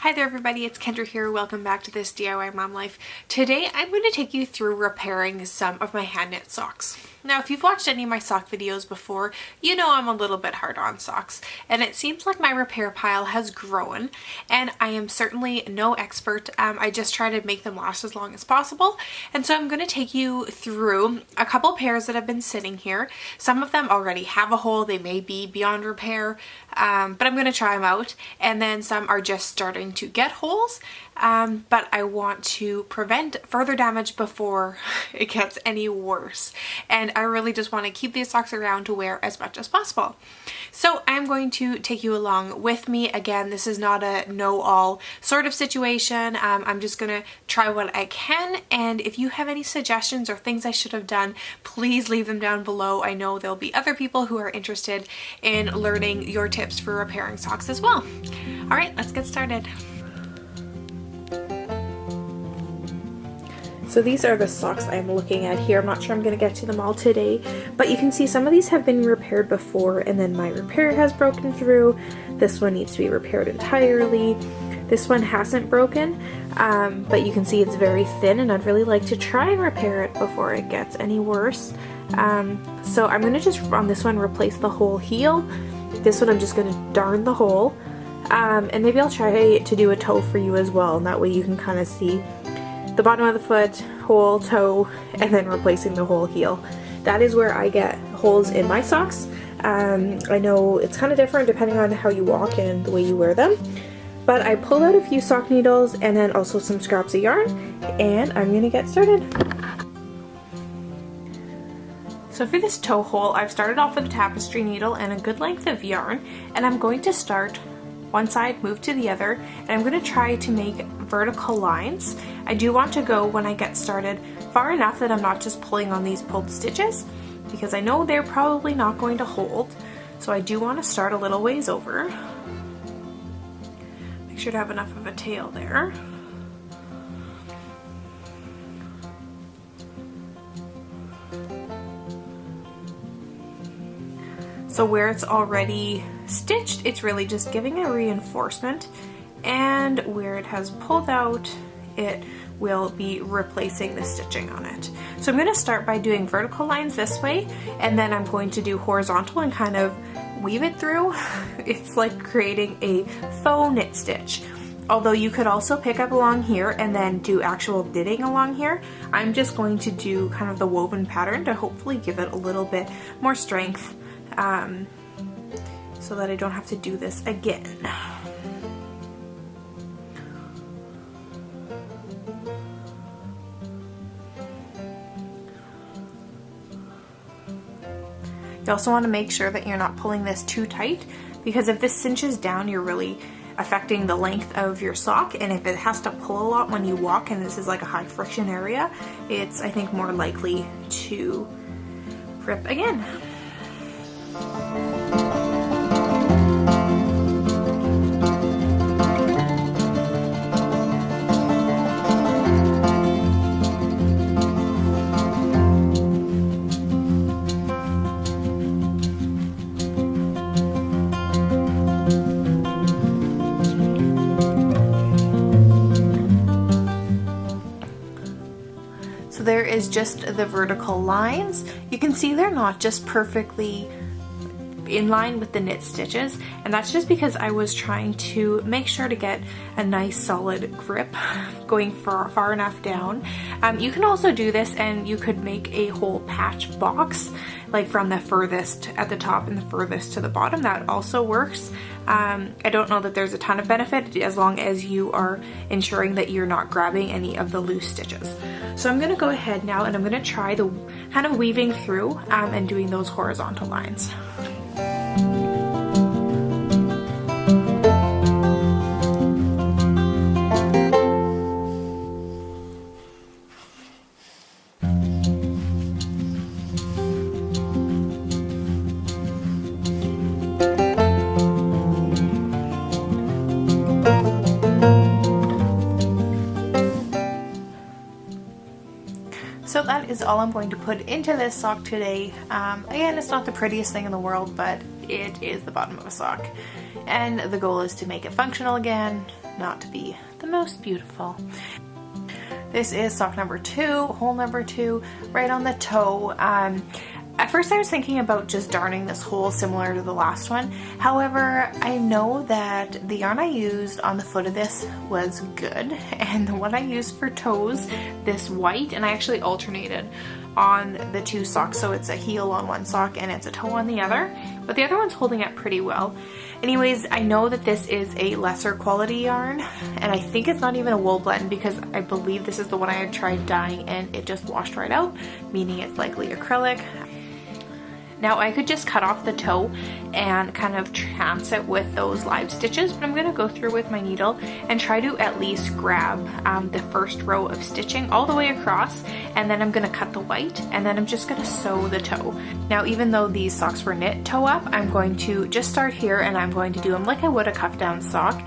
Hi there everybody, it's Kendra here. Welcome back to This DIY Mom Life. Today I'm going to take you through repairing some of my hand knit socks. Now if you've watched any of my sock videos before, you know I'm a little bit hard on socks, and it seems like my repair pile has grown, and I am certainly no expert. I just try to make them last as long as possible, and so I'm going to take you through a couple pairs that have been sitting here. Some of them already have a hole, they may be beyond repair, but I'm going to try them out, and then some are just starting to get holes, but I want to prevent further damage before it gets any worse, and I really just want to keep these socks around to wear as much as possible. So I'm going to take you along with me. Again, this is not a know-all sort of situation. I'm just gonna try what I can, and if you have any suggestions or things I should have done, please leave them down below. I know there'll be other people who are interested in learning your tips for repairing socks as well. All right, let's get started. So these are the socks I'm looking at here. I'm not sure I'm going to get to them all today, but you can see some of these have been repaired before and then my repair has broken through. This one needs to be repaired entirely. This one hasn't broken, but you can see it's very thin, and I'd really like to try and repair it before it gets any worse. So I'm going to just, on this one, replace the whole heel. This one I'm just going to darn the hole, and maybe I'll try to do a toe for you as well, and that way you can kind of see the bottom of the foot, whole toe, and then replacing the whole heel. That is where I get holes in my socks. I know it's kind of different depending on how you walk and the way you wear them, but I pulled out a few sock needles and then also some scraps of yarn, and I'm gonna get started. So for this toe hole, I've started off with a tapestry needle and a good length of yarn, and I'm going to start one side, move to the other, and I'm going to try to make vertical lines. I do want to go, when I get started, far enough that I'm not just pulling on these pulled stitches, because I know they're probably not going to hold. So I do want to start a little ways over. Make sure to have enough of a tail there. So where it's already stitched, it's really just giving a reinforcement, and where it has pulled out, it will be replacing the stitching on it. So I'm going to start by doing vertical lines this way, and then I'm going to do horizontal and kind of weave it through. It's like creating a faux knit stitch. Although you could also pick up along here and then do actual knitting along here. I'm just going to do kind of the woven pattern to hopefully give it a little bit more strength, so that I don't have to do this again. You also want to make sure that you're not pulling this too tight, because if this cinches down, you're really affecting the length of your sock, and if it has to pull a lot when you walk, and this is like a high friction area, it's, I think, more likely to rip again. So there is just the vertical lines. You can see they're not just perfectly in line with the knit stitches, and that's just because I was trying to make sure to get a nice solid grip going far enough down. You can also do this and you could make a whole patch box, like from the furthest at the top and the furthest to the bottom. That also works. I don't know that there's a ton of benefit as long as you are ensuring that you're not grabbing any of the loose stitches. So I'm going to go ahead now and I'm going to try the kind of weaving through and doing those horizontal lines. So that is all I'm going to put into this sock today. Again, it's not the prettiest thing in the world, but it is the bottom of a sock. And the goal is to make it functional again, not to be the most beautiful. This is sock number 2, hole number 2, right on the toe. At first I was thinking about just darning this hole similar to the last one. However, I know that the yarn I used on the foot of this was good, and the one I used for toes, this white, and I actually alternated on the 2 socks, so it's a heel on one sock and it's a toe on the other, but the other one's holding up pretty well. Anyways, I know that this is a lesser quality yarn, and I think it's not even a wool blend because I believe this is the one I had tried dyeing and it just washed right out, meaning it's likely acrylic. Now I could just cut off the toe and kind of trance it with those live stitches, but I'm going to go through with my needle and try to at least grab the first row of stitching all the way across, and then I'm going to cut the white, and then I'm just going to sew the toe. Now even though these socks were knit toe up, I'm going to just start here and I'm going to do them like I would a cuff down sock,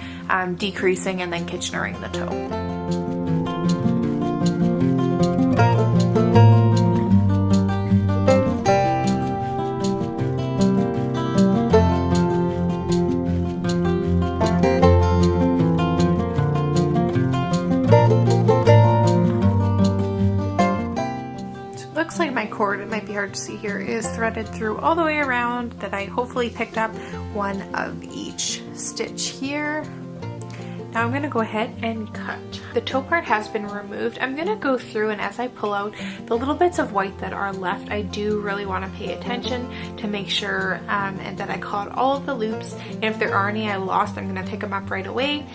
decreasing and then Kitchenering the toe. Looks like my cord, it might be hard to see here, is threaded through all the way around, that I hopefully picked up one of each stitch here. Now I'm going to go ahead and cut. The toe part has been removed. I'm going to go through, and as I pull out the little bits of white that are left, I do really want to pay attention to make sure and that I caught all of the loops, and if there are any I lost, I'm going to pick them up right away,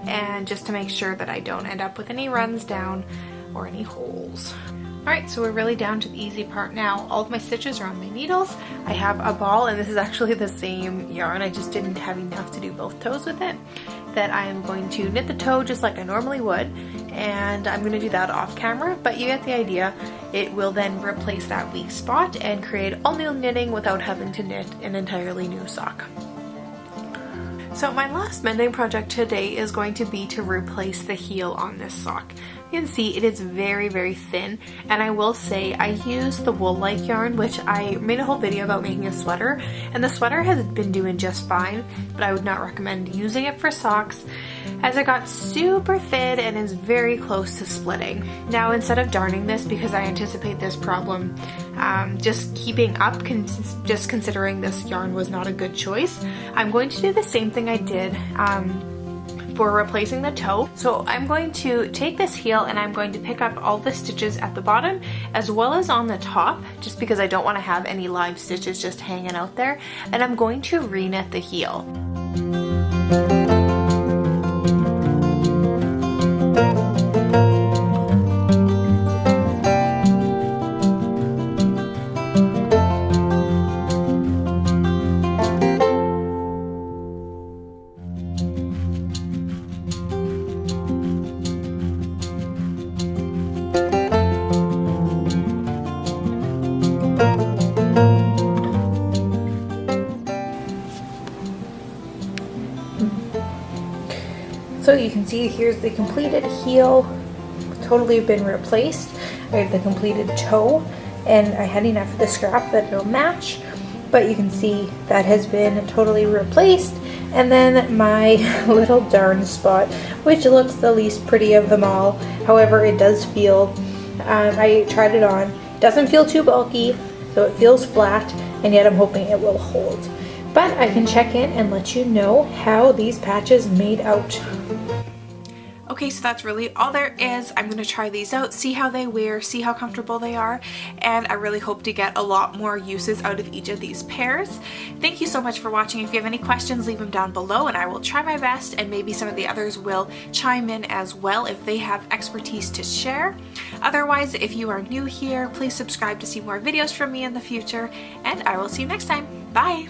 and just to make sure that I don't end up with any runs down or any holes. Alright, so we're really down to the easy part now. All of my stitches are on my needles. I have a ball, and this is actually the same yarn, I just didn't have enough to do both toes with it, that I am going to knit the toe just like I normally would, and I'm going to do that off camera, but you get the idea. It will then replace that weak spot and create all new knitting without having to knit an entirely new sock. So my last mending project today is going to be to replace the heel on this sock. You can see it is very, very thin, and I will say I used the wool-like yarn, which I made a whole video about making a sweater, and the sweater has been doing just fine, but I would not recommend using it for socks as it got super thin and is very close to splitting. Now instead of darning this, because I anticipate this problem just keeping up, just considering this yarn was not a good choice, I'm going to do the same thing I did for replacing the toe. So I'm going to take this heel and I'm going to pick up all the stitches at the bottom as well as on the top, just because I don't want to have any live stitches just hanging out there, and I'm going to reknit the heel. So you can see here's the completed heel, totally been replaced. I have the completed toe, and I had enough of the scrap that it'll match, but you can see that has been totally replaced. And then my little darn spot, which looks the least pretty of them all. However, it does feel, I tried it on, it doesn't feel too bulky, so it feels flat, and yet I'm hoping it will hold. But I can check in and let you know how these patches made out. Okay, so that's really all there is. I'm going to try these out, see how they wear, see how comfortable they are, and I really hope to get a lot more uses out of each of these pairs. Thank you so much for watching. If you have any questions, leave them down below and I will try my best, and maybe some of the others will chime in as well if they have expertise to share. Otherwise, if you are new here, please subscribe to see more videos from me in the future, and I will see you next time. Bye!